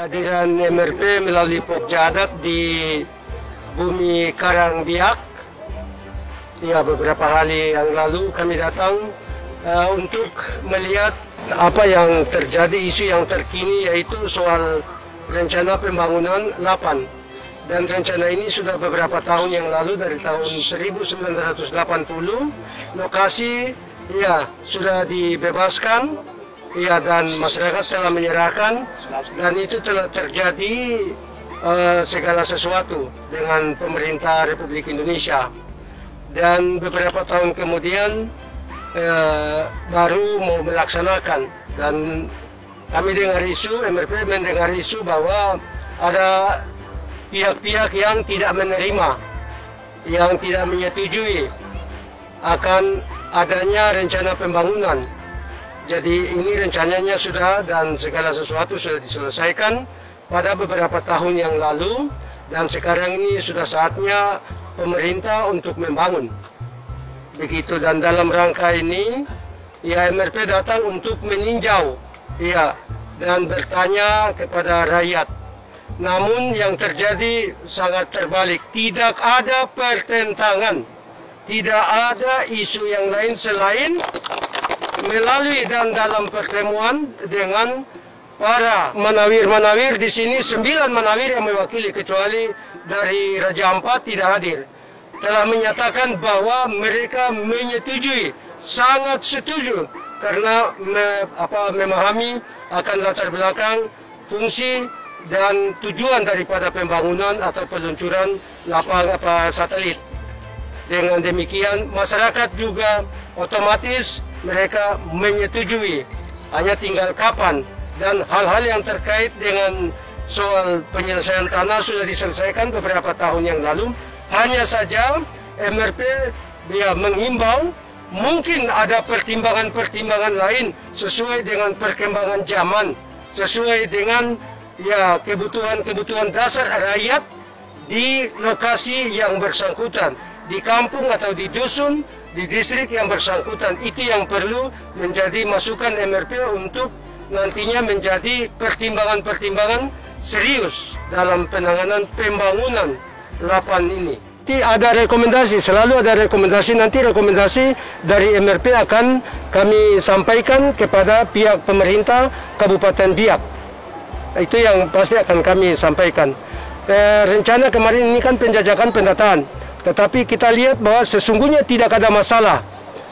kehadiran MRP melalui Pokja Adat di Bumi Karangbiak. Ya, beberapa hari yang lalu kami datang untuk melihat apa yang terjadi, isu yang terkini yaitu soal rencana pembangunan Lapan. Dan rencana ini sudah beberapa tahun yang lalu, dari tahun 1980, lokasi ya sudah dibebaskan ya, dan masyarakat telah menyerahkan, dan itu telah terjadi segala sesuatu dengan pemerintah Republik Indonesia. Dan beberapa tahun kemudian baru mau melaksanakan, dan kami dengar isu, MRP mendengar isu bahwa ada pihak-pihak yang tidak menerima, yang tidak menyetujui akan adanya rencana pembangunan. Jadi ini rencananya sudah, dan segala sesuatu sudah diselesaikan pada beberapa tahun yang lalu, dan sekarang ini sudah saatnya pemerintah untuk membangun. Begitu, dan dalam rangka ini ya MRP datang untuk meninjau ya, dan bertanya kepada rakyat. Namun yang terjadi sangat terbalik, tidak ada pertentangan, tidak ada isu yang lain selain melalui dan dalam pertemuan dengan para manawir-manawir di sini, 9 manawir yang mewakili, kecuali dari Raja Ampat tidak hadir, telah menyatakan bahwa mereka menyetujui, sangat setuju, karena memahami akan latar belakang, fungsi dan tujuan daripada pembangunan atau peluncuran satelit. Dengan demikian masyarakat juga otomatis mereka menyetujui, hanya tinggal kapan, dan hal-hal yang terkait dengan soal penyelesaian tanah sudah diselesaikan beberapa tahun yang lalu. Hanya saja MRP dia menghimbau, mungkin ada pertimbangan-pertimbangan lain sesuai dengan perkembangan zaman, sesuai dengan ya kebutuhan dasar rakyat di lokasi yang bersangkutan, di kampung atau di dusun, di distrik yang bersangkutan. Itu yang perlu menjadi masukan MRP untuk nantinya menjadi pertimbangan-pertimbangan serius dalam penanganan pembangunan Lapan ini. Ada rekomendasi, selalu ada rekomendasi. Nanti rekomendasi dari MRP akan kami sampaikan kepada pihak pemerintah Kabupaten Biak. Itu yang pasti akan kami sampaikan. Rencana kemarin ini kan penjajakan pendataan, tetapi kita lihat bahwa sesungguhnya tidak ada masalah.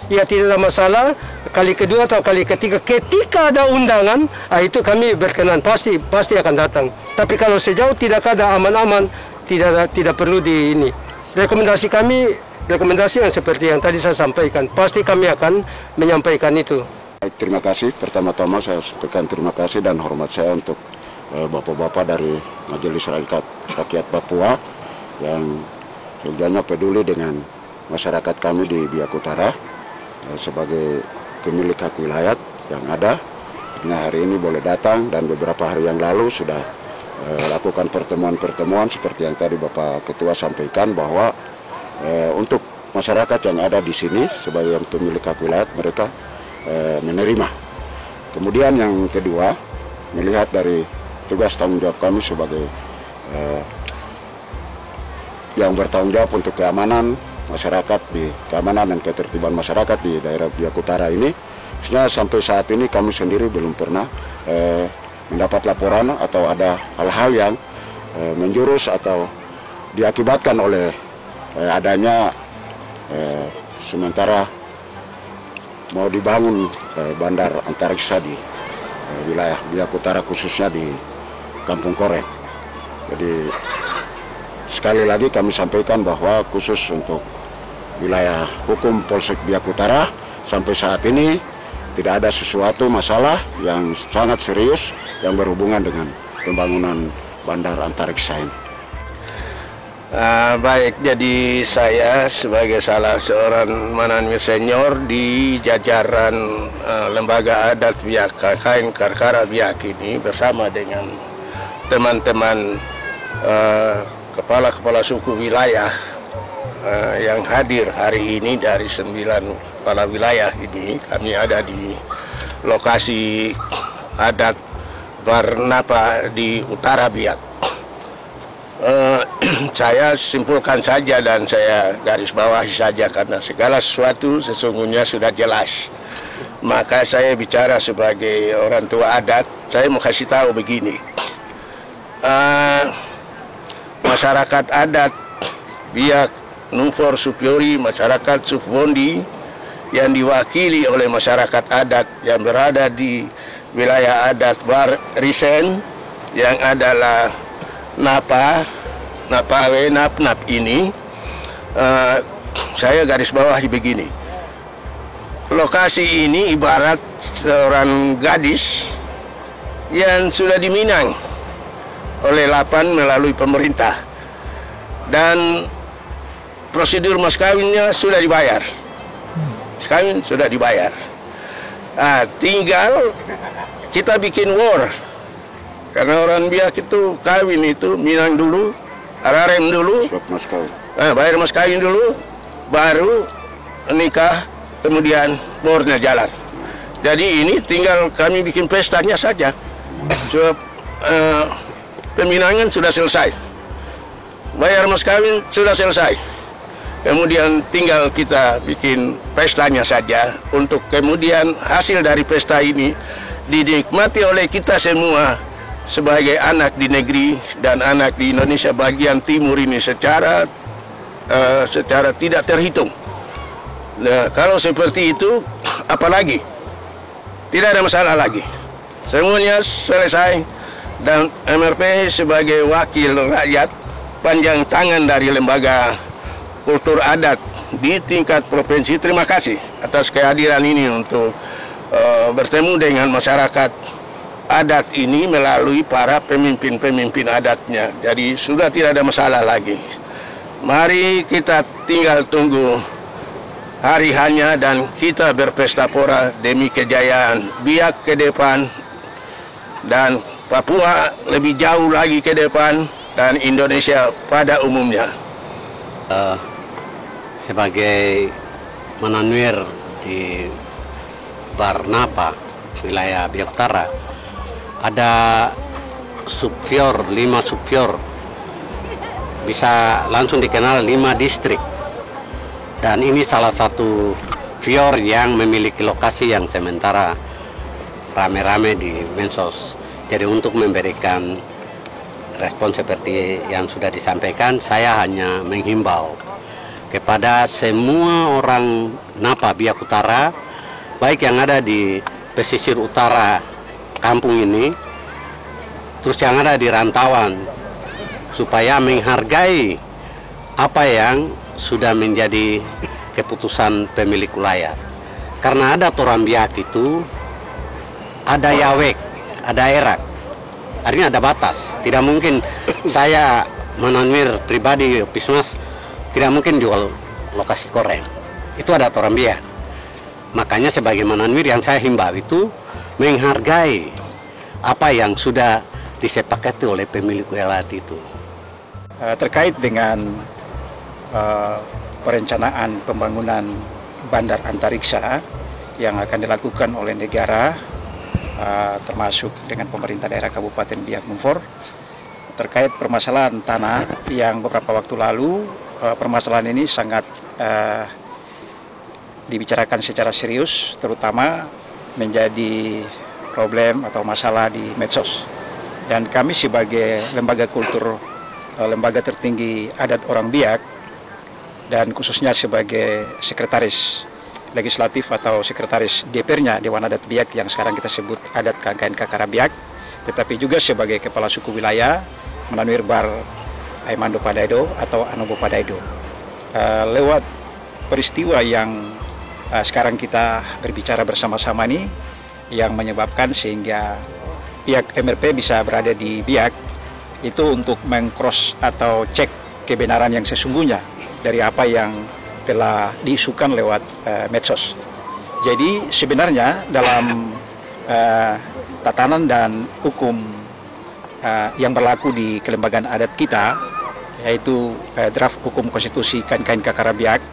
Ya, tidak ada masalah. Kali kedua atau kali ketiga, ketika ada undangan, itu kami berkenan, pasti akan datang. Tapi kalau sejauh tidak ada aman-aman, tidak perlu di ini. Rekomendasi kami, rekomendasi yang seperti yang tadi saya sampaikan, pasti kami akan menyampaikan itu. Terima kasih. Pertama-tama saya sampaikan terima kasih dan hormat saya untuk bapak-bapak dari Majelis Rakyat Papua yang sejujurnya peduli dengan masyarakat kami di Biak Utara sebagai pemilik hak wilayah yang ada. Nah, hari ini boleh datang, dan beberapa hari yang lalu sudah lakukan pertemuan-pertemuan seperti yang tadi Bapak Ketua sampaikan, bahwa untuk masyarakat yang ada di sini sebagai yang pemilik hak wilayah, mereka menerima. Kemudian yang kedua, melihat dari tugas tanggung jawab kami sebagai yang bertanggung jawab untuk keamanan masyarakat, di keamanan dan ketertiban masyarakat di daerah Biak Utara ini, sebenarnya sampai saat ini kami sendiri belum pernah mendapat laporan atau ada hal-hal yang menjurus atau diakibatkan oleh adanya sementara mau dibangun bandar antariksa di wilayah Biak Utara, khususnya di Kampung Koreng. Jadi sekali lagi kami sampaikan bahwa khusus untuk wilayah hukum Polsek Biak Utara, sampai saat ini tidak ada sesuatu masalah yang sangat serius yang berhubungan dengan pembangunan bandar antariksa ini. Baik, jadi saya sebagai salah seorang manawir senior di jajaran lembaga adat Biak Kain Karkara Biak ini, bersama dengan teman-teman kepala-kepala suku wilayah yang hadir hari ini dari 9 kepala wilayah ini. Kami ada di lokasi adat Bar Napa di utara Biak. Saya simpulkan saja dan saya garis bawahi saja karena segala sesuatu sesungguhnya sudah jelas. Maka saya bicara sebagai orang tua adat, saya mau kasih tahu begini. Masyarakat adat Biak Numfor Supiori, masyarakat Sufbondi yang diwakili oleh masyarakat adat yang berada di wilayah adat Bar Risen yang adalah Napa, Napawe, Nap ini, saya garis bawahi begini. Lokasi ini ibarat seorang gadis yang sudah diminang oleh Lapan melalui pemerintah dan prosedur mas kawinnya sudah dibayar. Mas kawin sudah dibayar. Tinggal kita bikin war. Karena orang Biak itu kawin itu minang dulu, ararem dulu, bayar mas kawin dulu, baru nikah, kemudian bornya jalan. Jadi ini tinggal kami bikin pestanya saja. Sebab peminangan sudah selesai, bayar mas kawin sudah selesai. Kemudian tinggal kita bikin pestanya saja untuk kemudian hasil dari pesta ini dinikmati oleh kita semua sebagai anak di negeri dan anak di Indonesia bagian timur ini secara tidak terhitung. Nah, kalau seperti itu, apalagi tidak ada masalah lagi. Semuanya selesai dan MRP sebagai wakil rakyat panjang tangan dari lembaga kultur adat di tingkat provinsi. Terima kasih atas kehadiran ini untuk bertemu dengan masyarakat adat ini melalui para pemimpin-pemimpin adatnya. Jadi sudah tidak ada masalah lagi. Mari kita tinggal tunggu hari hanya dan kita berpesta pora demi kejayaan Biak ke depan dan Papua lebih jauh lagi ke depan dan Indonesia pada umumnya. Sebagai menanwir di Bar Napa, wilayah Biak Utara, ada subfior, 5 subfior, bisa langsung dikenal 5 distrik. Dan ini salah satu fior yang memiliki lokasi yang sementara rame-rame di Mensos. Jadi untuk memberikan respon seperti yang sudah disampaikan, saya hanya menghimbau kepada semua orang Napa Biak Utara, baik yang ada di pesisir utara kampung ini, terus yang ada di rantauan, supaya menghargai apa yang sudah menjadi keputusan pemilik wilayah. Karena ada Toran Biak itu, ada Yawek, ada Erak, artinya ada batas. Tidak mungkin saya menanwir pribadi, Pismas, tidak mungkin jual lokasi koreng. Itu ada Toran Biak. Makanya sebagai menanwir yang saya himbau itu menghargai apa yang sudah disepakati oleh pemilik wilayah itu. Terkait dengan perencanaan pembangunan bandar antariksa yang akan dilakukan oleh negara, termasuk dengan pemerintah daerah Kabupaten Biak Numfor, terkait permasalahan tanah yang beberapa waktu lalu permasalahan ini sangat dibicarakan secara serius, terutama menjadi problem atau masalah di medsos. Dan kami sebagai lembaga kultur, lembaga tertinggi adat orang Biak, dan khususnya sebagai sekretaris legislatif atau sekretaris DPR-nya Dewan Adat Biak yang sekarang kita sebut Adat KKNK Karabiak, tetapi juga sebagai kepala suku wilayah Menanwir Bar Aimando Padaido atau Anobo Padaido. Lewat peristiwa yang sekarang kita berbicara bersama-sama ini, yang menyebabkan sehingga pihak MRP bisa berada di Biak, itu untuk meng-cross atau cek kebenaran yang sesungguhnya dari apa yang telah diisukan lewat medsos. Jadi sebenarnya dalam tatanan dan hukum yang berlaku di kelembagaan adat kita, yaitu draft hukum konstitusi KKNK Karabiak,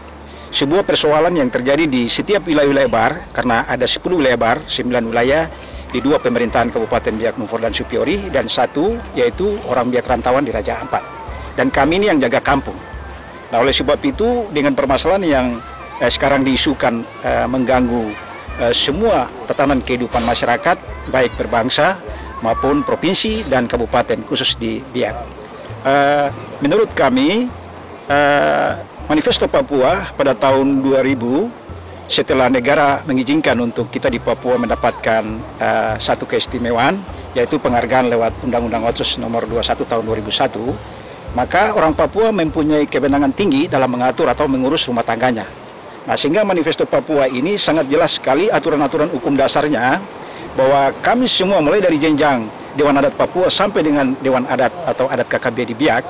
sebuah persoalan yang terjadi di setiap wilayah-wilayah bar, karena ada 10 wilayah bar, 9 wilayah di 2 pemerintahan Kabupaten Biak Numfor dan Supiori, dan 1 yaitu orang Biak rantauan di Raja Ampat. Dan kami ini yang jaga kampung. Nah, oleh sebab itu dengan permasalahan yang sekarang diisukan mengganggu semua tatanan kehidupan masyarakat, baik berbangsa maupun provinsi dan kabupaten, khusus di Biak. Menurut kami, Manifesto Papua pada tahun 2000, setelah negara mengizinkan untuk kita di Papua mendapatkan satu keistimewaan, yaitu penghargaan lewat Undang-Undang Otsus nomor 21 tahun 2001, maka orang Papua mempunyai kewenangan tinggi dalam mengatur atau mengurus rumah tangganya. Nah, sehingga Manifesto Papua ini sangat jelas sekali aturan-aturan hukum dasarnya, bahwa kami semua mulai dari jenjang Dewan Adat Papua sampai dengan Dewan Adat atau Adat KKB di Biak,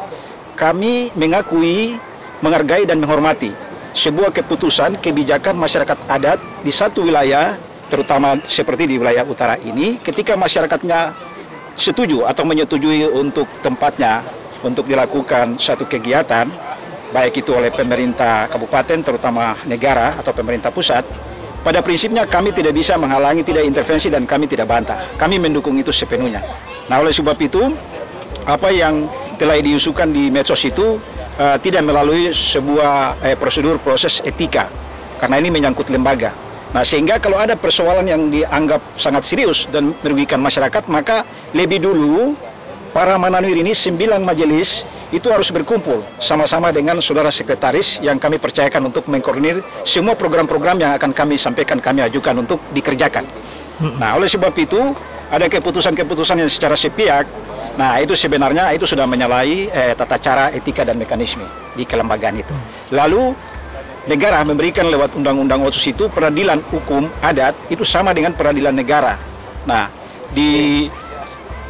kami mengakui, menghargai dan menghormati sebuah keputusan kebijakan masyarakat adat di satu wilayah, terutama seperti di wilayah utara ini, ketika masyarakatnya setuju atau menyetujui untuk tempatnya untuk dilakukan satu kegiatan, baik itu oleh pemerintah kabupaten, terutama negara atau pemerintah pusat, pada prinsipnya kami tidak bisa menghalangi, tidak intervensi, dan kami tidak bantah. Kami mendukung itu sepenuhnya. Nah, oleh sebab itu, apa yang telah diusulkan di medsos itu tidak melalui sebuah prosedur proses etika, karena ini menyangkut lembaga. Nah, sehingga kalau ada persoalan yang dianggap sangat serius dan merugikan masyarakat, maka lebih dulu para mananwir ini 9 majelis itu harus berkumpul sama-sama dengan saudara sekretaris yang kami percayakan untuk mengkoordinir semua program-program yang akan kami sampaikan, kami ajukan untuk dikerjakan. Nah, oleh sebab itu ada keputusan-keputusan yang secara sepihak. Nah, itu sebenarnya itu sudah menyalahi tata cara etika dan mekanisme di kelembagaan itu. Lalu negara memberikan lewat Undang-Undang Otsus itu peradilan hukum adat itu sama dengan peradilan negara. Nah, di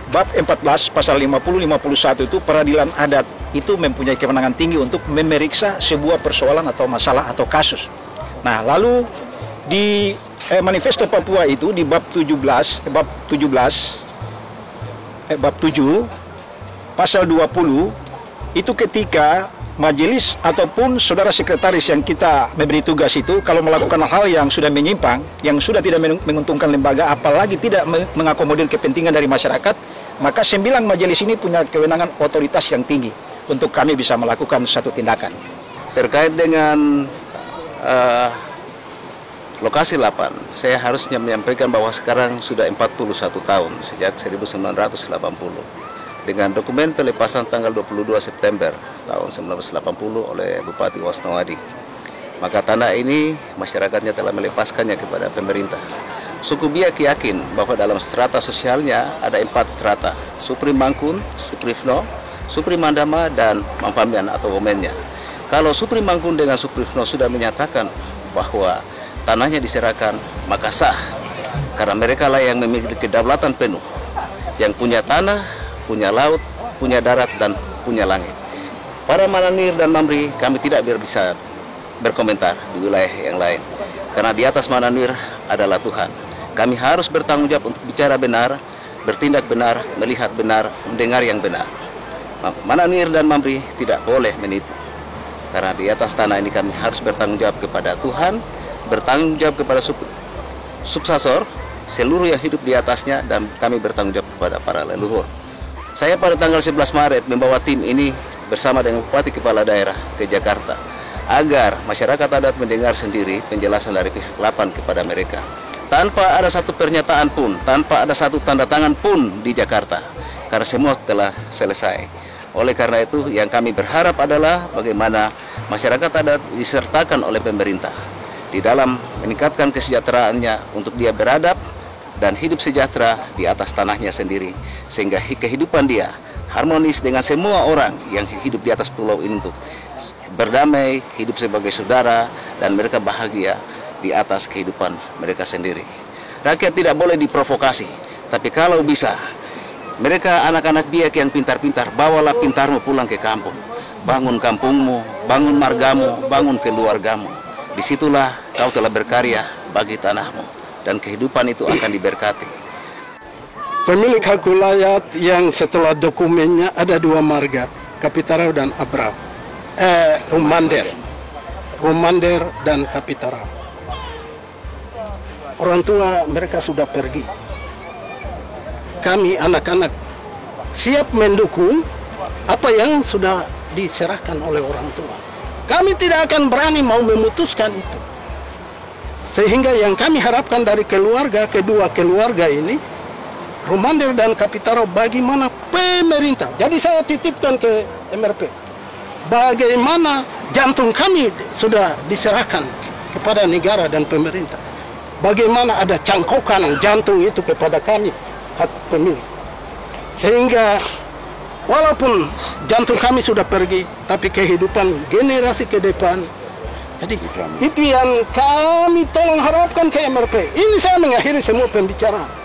bab 14 pasal 50-51 itu peradilan adat itu mempunyai kewenangan tinggi untuk memeriksa sebuah persoalan atau masalah atau kasus. Nah, lalu di Manifesto Papua itu di bab 7 pasal 20 itu ketika majelis ataupun saudara sekretaris yang kita memberi tugas itu kalau melakukan hal yang sudah menyimpang, yang sudah tidak menguntungkan lembaga, apalagi tidak mengakomodir kepentingan dari masyarakat, maka 9 majelis ini punya kewenangan otoritas yang tinggi untuk kami bisa melakukan satu tindakan. Terkait dengan lokasi 8, saya harusnya menyampaikan bahwa sekarang sudah 41 tahun sejak 1980 dengan dokumen pelepasan tanggal 22 September tahun 1980 oleh Bupati Wasnawadi. Maka tanah ini masyarakatnya telah melepaskannya kepada pemerintah. Suku Biak yakin bahwa dalam strata sosialnya ada 4 strata, Supri Mangkun, Supri Fno, Supri Mandama, dan Mampamian atau Womennya. Kalau Supri Mangkun dengan Supri Fno sudah menyatakan bahwa tanahnya diserahkan, maka sah, karena mereka lah yang memiliki kedaulatan penuh, yang punya tanah, punya laut, punya darat, dan punya langit. Para Mananwir dan Mamri, kami tidak bisa berkomentar di wilayah yang lain, karena di atas Mananwir adalah Tuhan. Kami harus bertanggung jawab untuk bicara benar, bertindak benar, melihat benar, mendengar yang benar. Mananwir dan Mamri tidak boleh menipu, karena di atas tanah ini kami harus bertanggung jawab kepada Tuhan, bertanggung jawab kepada suksesor, seluruh yang hidup di atasnya, dan kami bertanggung jawab kepada para leluhur. Saya pada tanggal 11 Maret membawa tim ini bersama dengan Bupati Kepala Daerah ke Jakarta, agar masyarakat adat mendengar sendiri penjelasan dari pihak 8 kepada mereka. Tanpa ada satu pernyataan pun, tanpa ada satu tanda tangan pun di Jakarta, karena semua telah selesai. Oleh karena itu, yang kami berharap adalah bagaimana masyarakat adat disertakan oleh pemerintah di dalam meningkatkan kesejahteraannya untuk dia beradab dan hidup sejahtera di atas tanahnya sendiri, sehingga kehidupan dia harmonis dengan semua orang yang hidup di atas pulau ini untuk berdamai, hidup sebagai saudara, dan mereka bahagia di atas kehidupan mereka sendiri. Rakyat tidak boleh diprovokasi, tapi kalau bisa, mereka anak-anak Biak yang pintar-pintar, bawalah pintarmu pulang ke kampung. Bangun kampungmu, bangun margamu, bangun keluargamu. Disitulah kau telah berkarya bagi tanahmu, dan kehidupan itu akan diberkati. Pemilik hak wilayah yang setelah dokumennya ada 2 marga, Kapitarau dan Abrau. Rumander dan Kapitarau. Orang tua mereka sudah pergi. kami anak-anak siap mendukung apa yang sudah diserahkan oleh orang tua. Kami tidak akan berani mau memutuskan itu. Sehingga yang kami harapkan dari kedua keluarga ini, Rumandir dan Kapitaro, bagaimana pemerintah. Jadi saya titipkan ke MRP. Bagaimana jantung kami sudah diserahkan kepada negara dan pemerintah. Bagaimana ada cangkokan jantung itu kepada kami, hak pemilik. Sehingga walaupun jantung kami sudah pergi, tapi kehidupan generasi ke depan. Jadi itu yang kami tolong harapkan ke MRP. Ini saya mengakhiri semua pembicaraan.